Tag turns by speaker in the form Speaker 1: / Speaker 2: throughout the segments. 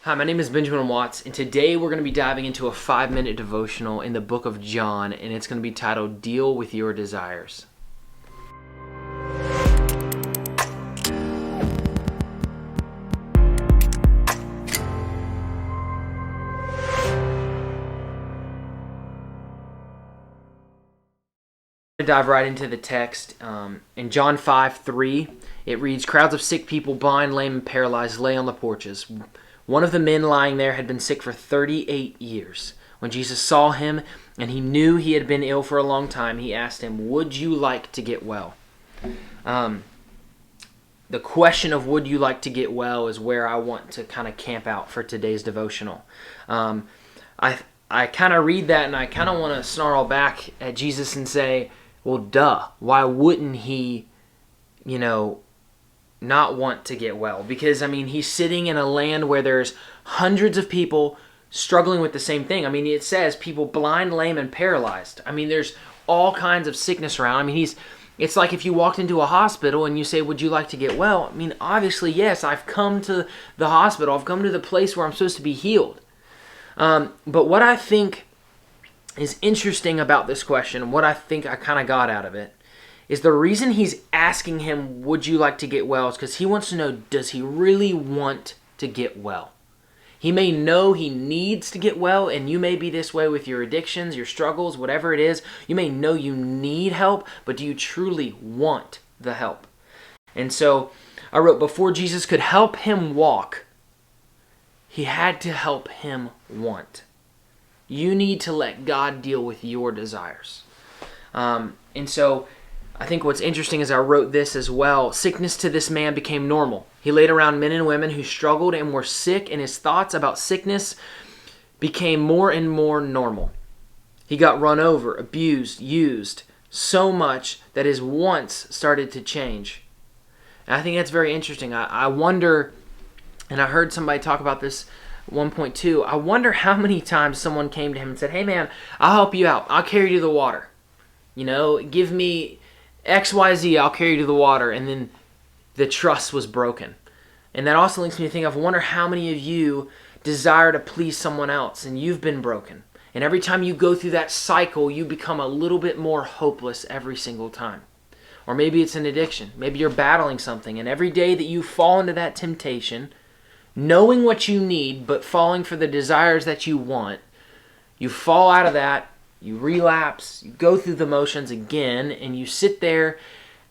Speaker 1: Hi, my name is Benjamin Watts, and today we're going to be diving into a 5-minute devotional in the book of John, and it's going to be titled, Deal with Your Desires. To dive right into the text, in John 5:3, it reads, Crowds of sick people, blind, lame, and paralyzed, lay on the porches. One of the men lying there had been sick for 38 years. When Jesus saw him and he knew he had been ill for a long time, he asked him, would you like to get well? The question of would you like to get well is where I want to kind of camp out for today's devotional. I kind of read that and I kind of want to snarl back at Jesus and say, well, duh, why wouldn't he, not want to get well? Because, he's sitting in a land where there's hundreds of people struggling with the same thing. It says people blind, lame, and paralyzed. There's all kinds of sickness around. It's like if you walked into a hospital and you say, would you like to get well? Obviously, yes, I've come to the hospital. I've come to the place where I'm supposed to be healed. But what I think is interesting about this question, what I think I kind of got out of it, is the reason he's asking him, would you like to get well, is because he wants to know, does he really want to get well? He may know he needs to get well, and you may be this way with your addictions, your struggles, whatever it is. You may know you need help, but do you truly want the help? And so I wrote, before Jesus could help him walk, he had to help him want. You need to let God deal with your desires. And so I think what's interesting is I wrote this as well. Sickness to this man became normal. He laid around men and women who struggled and were sick, and his thoughts about sickness became more and more normal. He got run over, abused, used so much that his wants started to change. And I think that's very interesting. I wonder, and I heard somebody talk about this at one point too, I wonder how many times someone came to him and said, hey man, I'll help you out. I'll carry you to the water. Give me XYZ, I'll carry you to the water. And then the trust was broken. And that also links me to think of, I wonder how many of you desire to please someone else and you've been broken. And every time you go through that cycle, you become a little bit more hopeless every single time. Or maybe it's an addiction. Maybe you're battling something. And every day that you fall into that temptation, knowing what you need, but falling for the desires that you want, you fall out of that, you relapse, you go through the motions again, and you sit there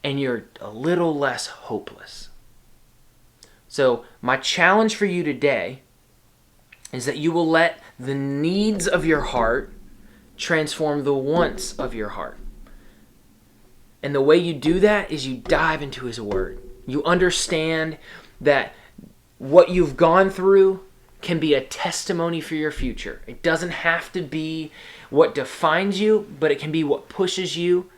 Speaker 1: and you're a little less hopeless. So my challenge for you today is that you will let the needs of your heart transform the wants of your heart. And the way you do that is you dive into His Word. You understand that what you've gone through can be a testimony for your future. It doesn't have to be what defines you, but it can be what pushes you.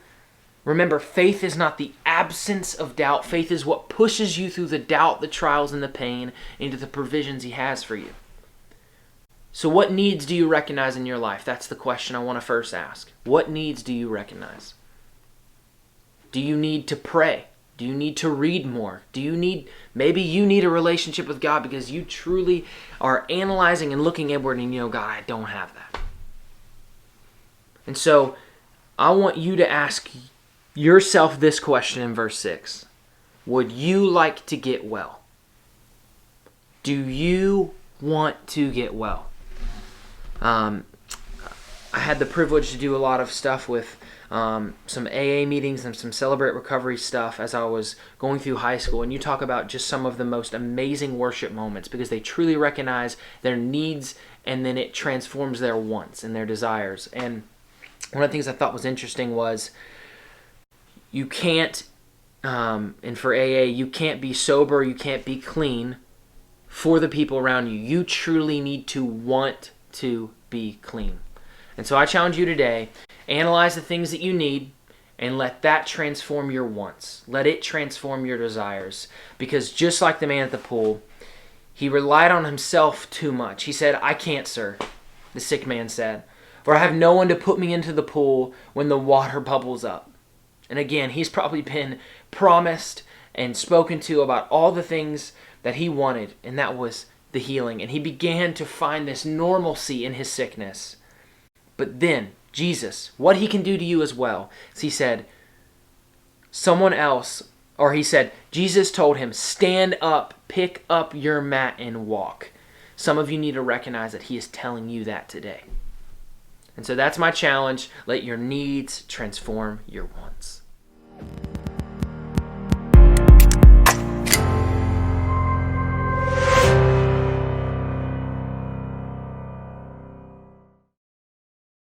Speaker 1: Remember, faith is not the absence of doubt. Faith is what pushes you through the doubt, the trials, and the pain into the provisions He has for you. So what needs do you recognize in your life? That's the question I want to first ask. What needs do you recognize? Do you need to pray? Do you need to read more? Maybe you need a relationship with God because you truly are analyzing and looking inward and God, I don't have that. And so I want you to ask yourself this question in verse 6. Would you like to get well? Do you want to get well? I had the privilege to do a lot of stuff with some AA meetings and some Celebrate Recovery stuff as I was going through high school. And you talk about just some of the most amazing worship moments because they truly recognize their needs and then it transforms their wants and their desires. And one of the things I thought was interesting was you can't, and for AA, you can't be sober, you can't be clean for the people around you. You truly need to want to be clean. And so I challenge you today, analyze the things that you need and let that transform your wants. Let it transform your desires. Because just like the man at the pool, he relied on himself too much. He said, I can't, sir, the sick man said, for I have no one to put me into the pool when the water bubbles up. And again, he's probably been promised and spoken to about all the things that he wanted, and that was the healing, and he began to find this normalcy in his sickness. But then, Jesus, what he can do to you as well, is he said, Jesus told him, stand up, pick up your mat, and walk. Some of you need to recognize that he is telling you that today. And so that's my challenge. Let your needs transform your wants.